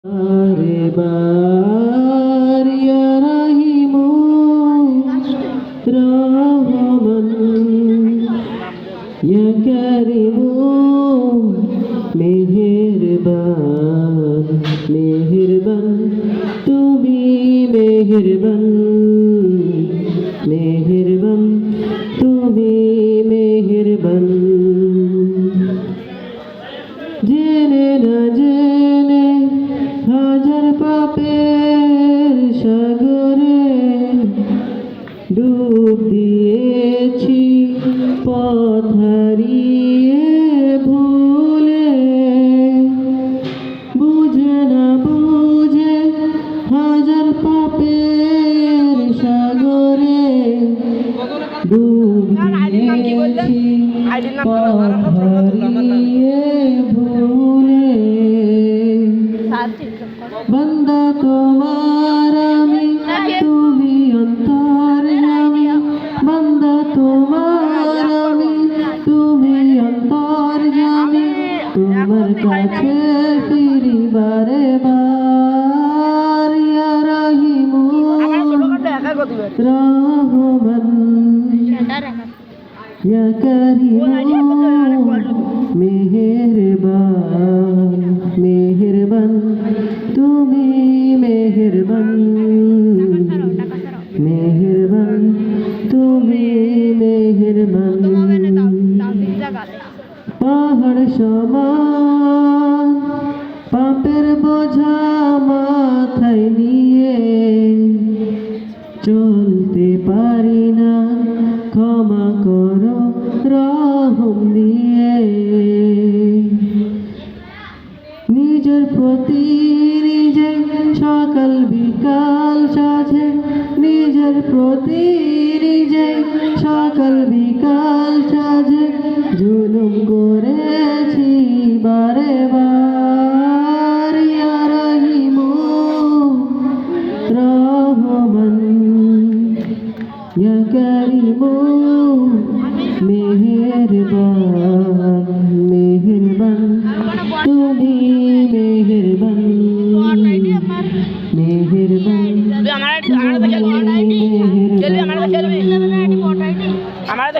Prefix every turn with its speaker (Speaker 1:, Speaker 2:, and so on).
Speaker 1: बारे बार या रहीमो रहमान या करीमो मेहरबान मेहरबान তুমি মেহেরবান মেহেরবান তুমি মেহেরবান জেনে না জেনে হাজার পাপের সাগরে ডুব দিয়েছি পথ হারিয়ে ভুলে বুঝে না বুঝে হাজার পাপের সাগরে ডুব দিয়েছি পথ হারিয়ে ভুলে বন্দা তোমার আমি তুমি অন্তর্যামী বন্দা তোমার আমি তুমি অন্তর্যামী তোমার কাছে ফিরি বারে বার ইয়া রহিমু রহমান ইয়া করিমু মেহেরবান মেহেরবান তুমি মেহেরবান মেহেরবান তুমি মেহেরবান পাহাড় সমান পাপের বোঝা মাথায় নিয়ে চলতে পারি না ক্ষমা করো রহম দিয়ে নিজের প্রতি নিজে সকাল বিকাল সাজে নিজের প্রতি নিজে সকাল বিকাল সাজে জুলুম করেছি বারে বার ইয়া রহিমু রহমান ইয়া করিমু মেহেরবান মেহেরবান তুমি মেহেরবান মেহেরবান
Speaker 2: আমার